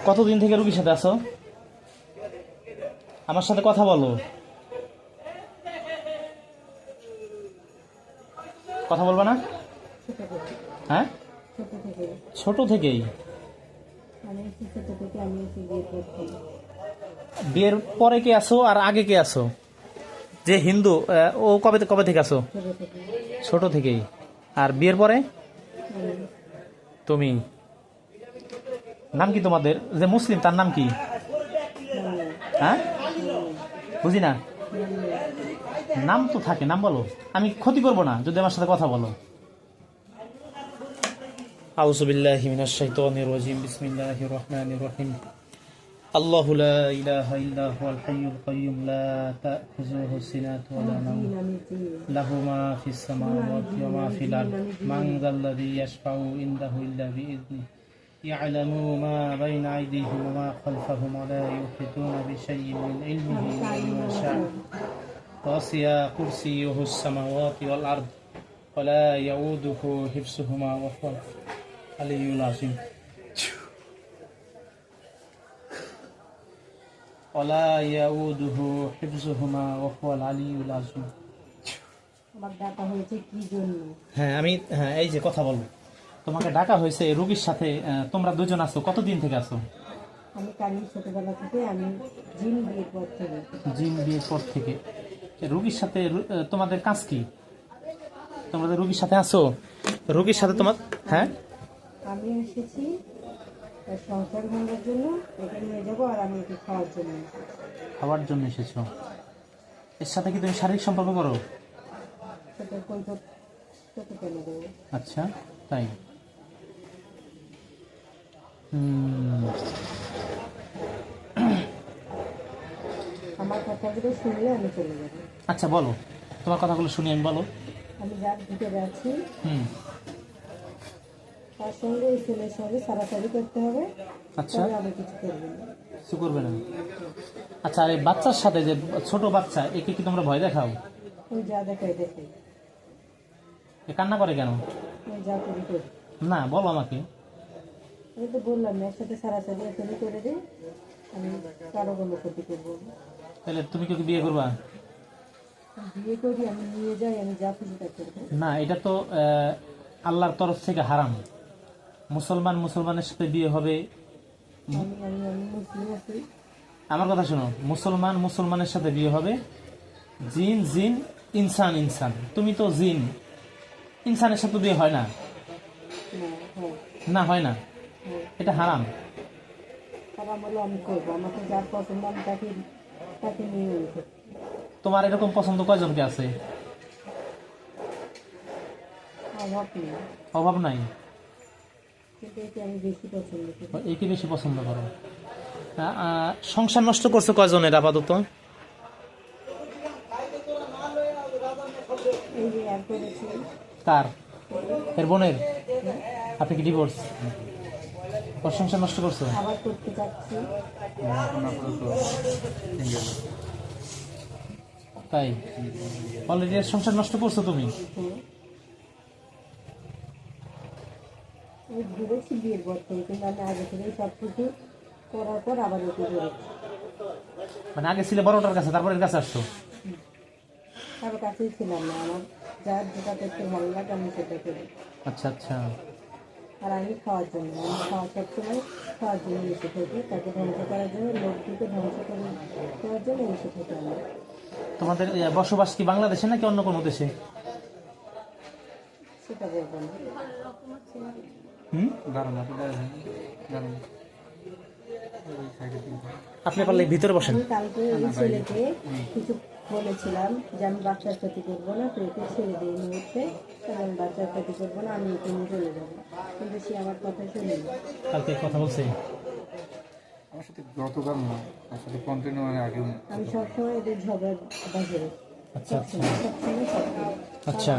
কতদিন থেকে রুগীর সাথে আছো? আমার সাথে কথা বলো। কথা বলবা না? হ্যাঁ, ছোট থেকেই। বিয়ের পরে কে আছো আর আগে কে আছো? যে হিন্দু ও কবে কবে থেকে আছো? ছোট থেকেই। আর বিয়ের পরে তুমি? নাম কি তোমাদের? যে মুসলিম তার নাম কি? হ্যাঁ, বুঝি না। নাম তো থাকে, নাম বলো। আমি ক্ষতি করবো না যদি আমার সাথে কথা বলো। আউযু বিল্লাহি মিনাশ শাইতানির রাজিম। বিসমিল্লাহির রহমানির রহিম। আল্লাহু লা ইলাহা ইল্লা হুয়াল হাইয়ুল কাইয়্যুম লা তা'খুযুহু সিনাতুন ওয়া লা নাওম লাহু মা ফিস সামাওয়াতি ওয়া মা ফিল আরদ মান যাল্লাযী ইয়াশফাউ ইনদাহু ইল্লা বিইذনিহি ইয়া'লামু মা বাইনা আইদিহিম ওয়া মা খালফাহুম ওয়া লা ইউহিতুনা বিশাইইন মিন ইলমিহি ইল্লা বিমা শা'a ওয়াসি'a কুরসিয়্যুহু আস-সামাওয়াতি ওয়াল আরদ ওয়া লা ইয়াউদুহু হিফযুহুমা ওয়া হুয়াল আলিয়্যুল আযীম। ওয়ালা ইয়াউদুহু হিফযুহুমা ওয়া হুয়াল আলিয়্যুল আযীম। আমার ডাকা হয়েছে কি জন্য? হ্যাঁ, এই যে কথা বলবো। তোমাকে ডাকা হয়েছে রোগীর সাথে। তোমরা দুজন আছো, কতদিন থেকে আছো? আমি কালি ছোটবেলা থেকে, আমি জিন বিয়ের পর থেকে। জিন বিয়ের পর থেকে রোগীর সাথে। তোমাদের কাজ কি? তোমরা রোগীর সাথে আছো, রোগীর সাথে তোমার। হ্যাঁ, আমি এসেছি সংসার ভাঙার জন্য, এটা নিয়ে যাবো, আর আমি একে খাওয়ার জন্য। খাওয়ার জন্য এসেছো। এর সাথে কি তুমি শারীরিক সম্পর্ক করো? সেটা তোকে কেন দেবো? আচ্ছা, তাই। আমার কথাগুলো শুনলে আমি চলে যাবো। আচ্ছা বলো, তোমার কথাগুলো শুনি আমি। বলো। আমি যার ভিতরে আছি হুম, তার সঙ্গে ওই ছেলের সঙ্গে সারাসারি করতে হবে। আচ্ছা, তবে আমি কিছু করবো না। কিছু করবে না। আচ্ছা, আর এই বাচ্চার সাথে, যে ছোট বাচ্চা, একে কি তোমরা ভয় দেখাও? ওই যা দেখাই দেখে, এ কান্না করে কেন? ওই যা করি করি। না, বলো আমাকে। আমি তো বললাম না, একসাথে সারাসারি এখনই করে দিই, আমি কারো কোনো ক্ষতি করবো না। তাহলে তুমি কি ওকে বিয়ে করবা? বিয়ে করি, আমি নিয়ে যাই, আমি যা খুশি তা করবো। না, এটা তো আল্লাহর তরফ থেকে হারাম। মুসলমানের সাথে বিয়ে হবে। আমি আমি আমি মুসলিম আছি। আমার কথা শোনো, মুসলমানের সাথে বিয়ে হবে। জিন জিন, ইনসান ইনসান। তুমি তো জিন, ইনসানের সাথে বিয়ে হয় না। না, হ্যাঁ, না, হয় না, হ্যাঁ। এটা হারাম। খারাপ হলো আমি করবো, আমাকে যার পছন্দ আমি তাকে তাকে নিয়ে উঠে। তোমার এরকম পছন্দ কয়জনকে আছে? অভাব নেই, অভাব নাই। কিন্তু একে আমি বেশি পছন্দ করি। একে বেশি পছন্দ করো। সংসার নষ্ট করছো কয়জনের আপাতত? এই যে আর করেছি, কার? এর বোনের? আপনি কি ডিভোর্স? ওর সংসার নষ্ট করছো? আবার করতে চাচ্ছি। তাই? অলরেডি এর সংসার নষ্ট করছো তুমি? হ্যাঁ, আমি ঘুরেছি বিয়ের পর থেকে, কিন্তু আমি আগে থেকেই সব কিছু করার পর আবার ওকে ধরেছি। মানে আগে ছিলে বড়টার কাছে, তারপর এর কাছে আসছো? কারো কাছেই ছিলাম না, আমার যার যেটা করতে ভালো লাগে আমি সেটা করি। আচ্ছা, আচ্ছা। আর আমি খাওয়ার জন্য, আমি খাওয়া সবসময় খাওয়ার জন্য এসে থাকি, তাকে ধ্বংস করার জন্য, লোকটিকে ধ্বংস করার জন্য এসে থাকি আমি। তোমাদের বসবাস কি বাংলাদেশে নাকি অন্য কোনো দেশে? সেটা বলবো না। আপনি পারলে ভিতরে বসেন। আমি কালকে এই ছেলেকে কিছু বলেছিলাম যে আমি বাচ্চার ক্ষতি করবো না, তো একে ছেড়ে দিই এই মুহূর্তে, এবং বাচ্চার ক্ষতি করবো না, আমি একে নিয়ে চলে যাবো। কিন্তু সে আমার কথা শুনেনি। কালকে কথা বলছে? আমার সাথে গতকাল না, আমার সাথে কন্টিনিউ আগে। আমি সবসময় এদের ঝগড়া বাজারে, আচ্ছা, আচ্ছা, সবসময় সবসময়। আচ্ছা।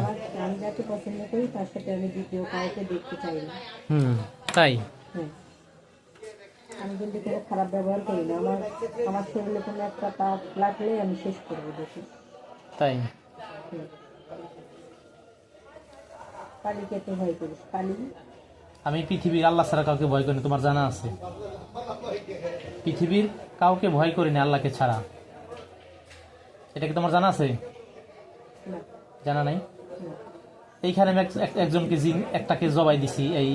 আমি যাকে পছন্দ করি তার সাথে আমি দ্বিতীয় কাউকে দেখতে চাই না। তাই? হ্যাঁ, আমি কিন্তু কোনো খারাপ ব্যবহার করি না। আমার শরীরে কোনো একটা পাপ লাগলে আমি শেষ করবো দেখি। তাই? কালীকে তো ভয় করিস? কালী? আমি পৃথিবীর আল্লাহ ছাড়া কাউকে ভয় করি না, তোমার জানা আছে। পৃথিবীর কাউকে ভয় করি না আল্লাহকে ছাড়া, এটা কি তোমার জানা আছে? না, জানা নাই? না। এইখানে আমি একজনকে একটাকে জবাই দিছি, এই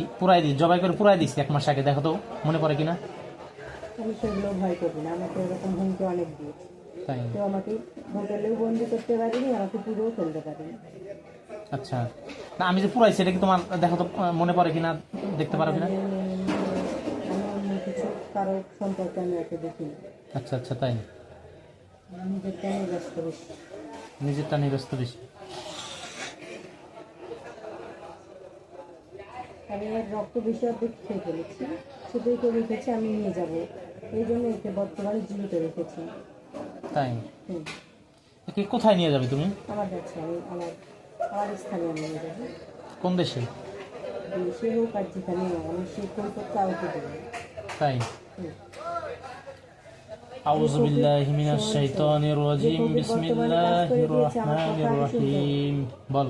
জবাই করে পুরাই দিছি 1 মাস আগে, দেখো তো মনে পড়ে কিনা? আমি সেগুলো ভয় করি না, আমাকে এরকম হুমকি অনেক দিয়েছে। তাই? কেউ আমাকে হোটেলেও বন্দি করতে পারেনি, আমাকে পুরোও ফেলতে পারেনি। আচ্ছা, না আমি যে পুরাইছি এটা কি তোমার দেখো তো মনে পড়ে কিনা, দেখতে পারো কিনা? আমি অন্য কিছু কারো সম্পর্কে আমি এত দেখিনি। আচ্ছা আচ্ছা, তাই? নিজেরটা নিয়ে ব্যস্ত বেশি। নিজেরটা নিয়ে ব্যস্ত বেশি। আমি এর রক্ত বেশি অর্ধেক খেয়ে ফেলেছি, সেটাই করে রেখেছি আমি নিয়ে যাব, এই জন্য একে বর্তমানে জীবিত রেখেছি। তাই? হুম, একে কোথায় নিয়ে যাবে তুমি? আমার কাছে আমি আমার স্থানে আমি নিয়ে যাবো। কোন দেশে? দেশে হোক আর যেখানে হোক, আমি সেই কৈফত কাউকে দেবো না। তাই? হুম। আউযু বিল্লাহি মিনাশ শাইতানির রাজিম, বিসমিল্লাহির রহমানির রহিম। বল।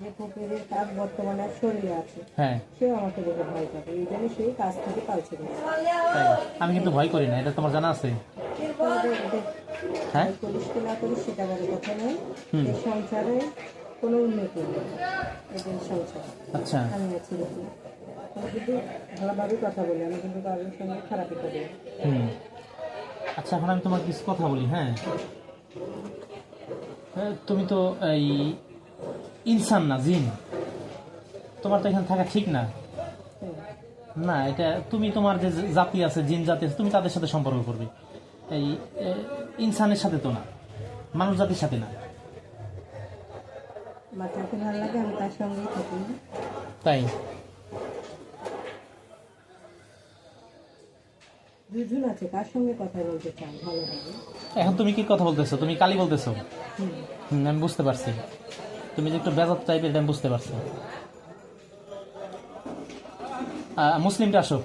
যে ফকিরের কাজ বর্তমানে আর শরীরে আছে, হ্যাঁ, সেও আমাকে দেখে ভয় পাবে, এই জন্য সেই কাজ থেকে পালছে গেছে। তাই? আমি কিন্তু ভয় করি না, এটা তোমার জানা আছে? হ্যাঁ? করিস কি না করিস সেটা বড় কথা নয়। হুম। এই সংসারে কোনো উন্নতি নেই, এদের সংসার। আচ্ছা আমি আছি দেখি, আমি কিন্তু ভালোভাবেই কথা বলি, আমি কিন্তু কারোর সঙ্গে খারাপই করি না। হুম। আচ্ছা, এখন আমি তোমার কিছু কথা বলি। হ্যাঁ, তুমি তো এই ইনসান না, জিন। তোমার তো এখানে থাকা ঠিক না। হুম। না, এটা তুমি তোমার যে জাতি আছে, জিন জাতি আছে, তুমি তাদের সাথে সম্পর্ক করবে, এই ইনসানের সাথে তো না, মানুষ জাতির সাথে না। আমার যাকে ভালো লাগে আমি তার সঙ্গেই থাকি। তাই? দুজন আছে, কার সঙ্গে কথা বলতে চান ভালোভাবে? এখন তুমি কি কথা বলতেছো? তুমি কালি বলতেছো। হুম। আমি বুঝতে পারছি, তুমি যে একটু বেজাত টাইপের, এটা আমি বুঝতে পারছি। মুসলিমটা আসো।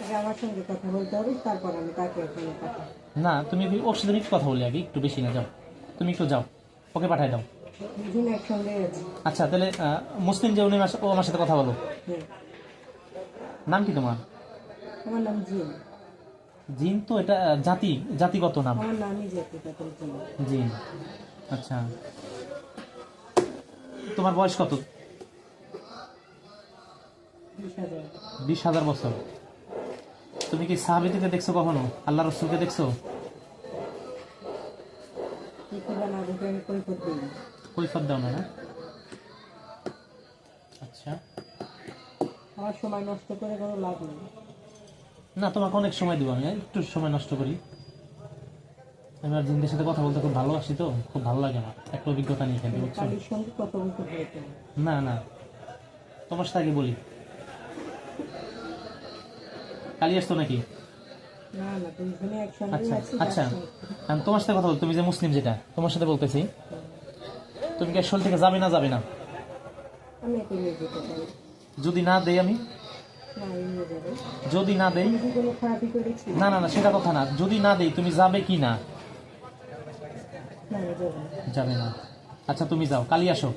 আগে আমার সঙ্গে কথা বলতে হবে, তারপর আমি তাকে এখানে পাঠাবো। না, তুমি ওর সাথে একটু কথা বলি আগে, একটু বেশি না, যাও তুমি একটু যাও, ওকে পাঠাই দাও। দুজন একসঙ্গে আছে। আচ্ছা, তাহলে মুসলিম যে উনি ও আমার সাথে কথা বলো। হ্যাঁ, নাম কি তোমার? আমার নাম জিন। জিন তো এটা জাতিগত নাম। আমার নামই জাতিগত জিন। জিন। আচ্ছা, তোমার বয়স কত? 20,000। 20,000 বছর। তুমি কি সাহাবীদেরকে দেখছো কখনো? আল্লাহ রসুলকে দেখছো? পৃথিবী না দেখে আমি কৈফত দিই না। কৈফত দাও না, না? আচ্ছা, আমার সময় নষ্ট করে কোনো লাভ নেই। না তোমাকে অনেক সময় দিব, আমি একটু সময় নষ্ট করি। আমি আর জিনদের সাথে কথা বলতে খুব ভালোবাসি, তো খুব ভালো লাগে আমার, একটা অভিজ্ঞতা নিয়ে খেলি, বুঝছো? কালির সঙ্গে কত বলতে বলতে হবে। না না, তোমার সাথে আগে বলি। কালি আসতো নাকি? না না, দুজনে একসঙ্গে আচ্ছা আছি। আচ্ছা, আমি তোমার সাথে কথা বল, তুমি যে মুসলিম, যেটা তোমার সাথে বলতেছি, তুমি কি আসল থেকে যাবে না যাবে না? আমি একে নিয়ে যেতে পারি। যদি না দেই আমি? না, এই নিয়ে যাবে। যদি না দেই? আমি কি কোনো খারাপই করেছি? না না না, সেটা কথা না, যদি না দেই তুমি যাবে কি না? না, আমি যাবো না। যাবে না। আচ্ছা, তুমি যাও, কালি আসো,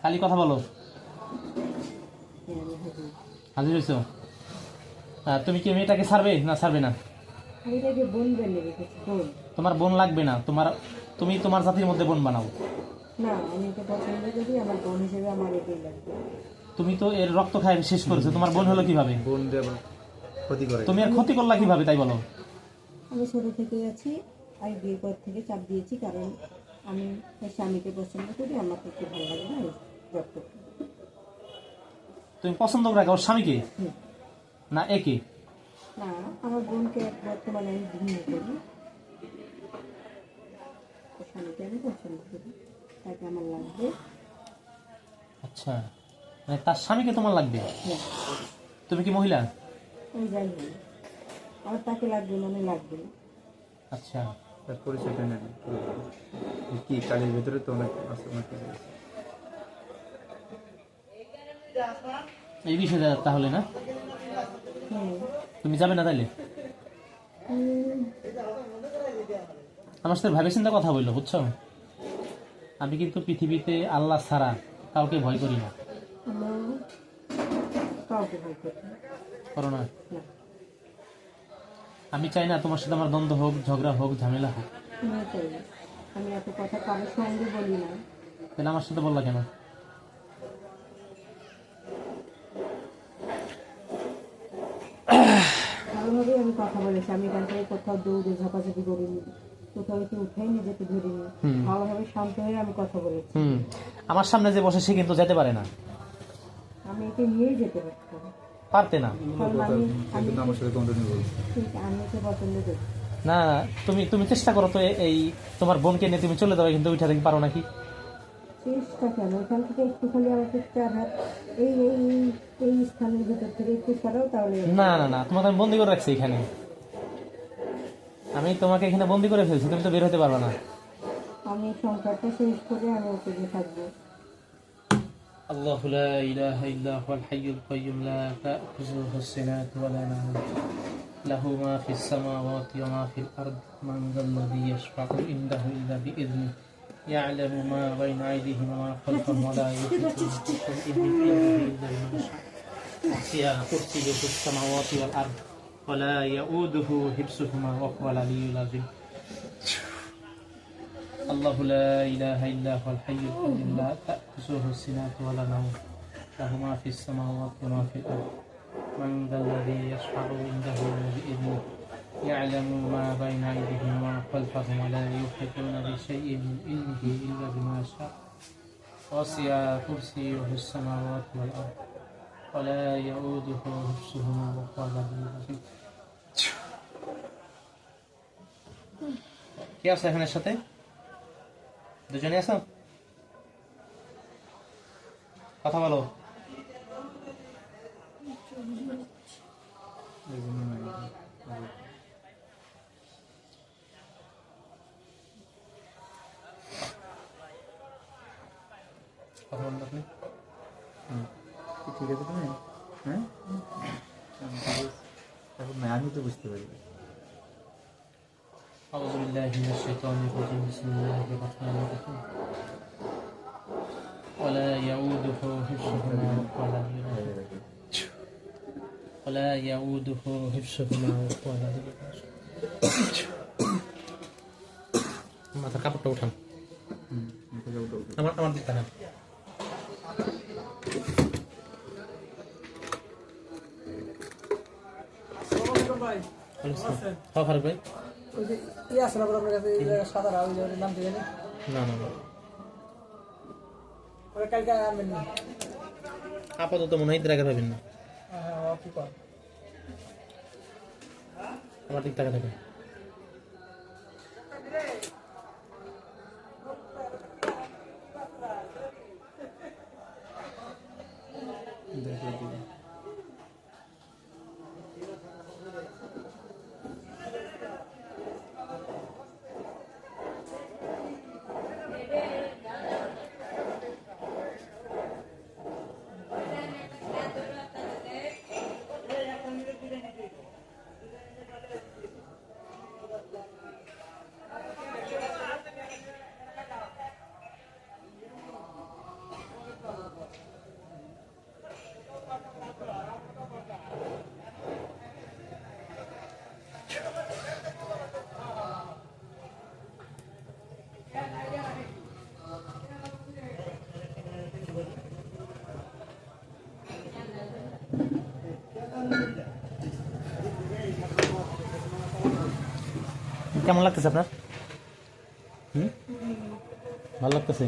কালি কথা বলো। হ্যাঁ, আমি হাজির। হাজির হয়েছো? তুমি কি মেয়েটাকে ছাড়বে না ছাড়বে না? আমি তাকে বোন বেনে রেখেছি, বোন। তোমার বোন লাগবে না, তুমি তোমার জাতির মধ্যে বোন বানাও। না, আমি একে পছন্দ করি, আমার বোন হিসেবে আমার এটাই লাগবে। তুমি তো এর রক্ত খায় শেষ করেছো, তোমার বোন হলো কিভাবে? বোন দিয়ে আবার ক্ষতি করে। তুমি আর ক্ষতি করলা কিভাবে, তাই বলো? আমি ছোটো থেকেই আছি, আমি বিয়ের পর থেকে চাপ দিয়েছি, কারণ আমি আমার স্বামীকে পছন্দ করি, আমাকে একটু ভালো লাগে না জব করতে। তুমি পছন্দ করে রাখো ওর স্বামীকে, হুম। না একে? না, আমার বোনকে বর্তমানে আমি ভিন্ন করি, ওর স্বামীকে আমি পছন্দ করি, তাকে আমার লাগবে। আচ্ছা, মানে তার স্বামীকে তোমার লাগবে? হ্যাঁ, তুমি কি মহিলা? আমি যাই বলি, আমার তাকে লাগবে মানে লাগবে। আচ্ছা, তার পরিচয়টা নেন কি, কালির ভেতরে তো অনেক আছে, অনেক কিছু আছে। এই বিষয়টা তাহলে না, হ্যাঁ। তুমি যাবে না তাইলে? আমার সাথে ভাবে চিন্তা কথা বললো, বুঝছো? আমি কিন্তু পৃথিবীতে আল্লাহ ছাড়া কাউকে ভয় করি না। আমার কাউকে ভয় করতে না। করো না। না, আমি চাই না তোমার সাথে আমার দ্বন্দ্ব হোক, ঝগড়া হোক, ঝামেলা হোক। আমিও চাই না। আমি এত কথা কারোর সঙ্গে বলি না। তাহলে আমার সাথে বললা কেন? ভালোভাবেই আমি কথা বলেছি। আমি এখান থেকে কোথাও দৌড়ে ঝাপাঝাপি করিনি, কোথাও এসে উঠেই নিজেকে ধরিনি। ভালোভাবে শান্ত হয়ে আমি কথা বলেছি। আমার সামনে যে বসে সে কিন্তু যেতে পারে না। আমি একে নিয়েই যেতে পারতাম, পারতে না। কারণ আমি কিন্তু আমার সাথে কন্টিনিউ করবো। ঠিক আমি একে পছন্দ করি। না, তুমি চেষ্টা করো তো, এই তোমার বোনকে নিয়ে তুমি চলে যাবে, কিন্তু ওইটা থেকে পারো নাকি? চেষ্টা কেন, এখান থেকে একটুখানি আমাকে 4 হাত এই এই এই- এই স্থানের ভিতর থেকে একটু সরাও, তাহলে না না না, তোমাকে আমি বন্দি করে রাখছি এখানে। আমি তোমাকে এখানে বন্দি করে ফেলছি, তুমি তো বের হতে পারবে না। আমি সংসারটা শেষ করে আমি ওকে নিয়ে থাকবো। الله لا إله إلا هو الحي القيوم لا تأخذه سنة ولا نوم له ما في السماوات وما في الأرض من ذا الذي يشفع عنده إلا بإذنه يعلم ما بين أيديهم وما خلفهم ولا يحيطون بشيء من علمه إلا بما شاء وسع كرسيه السماوات والأرض ولا يؤوده حفظهما وهو العلي العظيم الله لا إله إلا هو الحي القيوم لا تأخذه سنة ولا نوم له ما في السماوات وما في الأرض من ذا الذي يشفع عنده بإذنه يعلم ما بين أيديهم وما خلفهم ولا يحيطون بشيء من علمه إلا بما شاء وسع كرسيه السماوات والأرض ولا يؤوده حفظهما وهو العلي العظيم কি আছে এখানের সাথে? দুজনে আছো? কথা বলো। কথা বলুন আপনি। ঠিক আছে তুমি? হ্যাঁ, এখন না, আমি তো বুঝতে পারি। أعوذ بالله من الشيطان الرجيم بسم الله الرحمن الرحيم ولا يؤوده حفظهما وهو العلي العظيم ولا يؤوده حفظهما وهو العلي العظيم মাথার কাপড়টা উঠান। আমার দিকটা না। হ্যাঁ ফারুক ভাই। না না না, আপাতত মনে হয় ইন্দিরা পাবেন না। আমার দিক টাকা থাকে। কেমন লাগতেছে আপনার? ভালো লাগতেছে?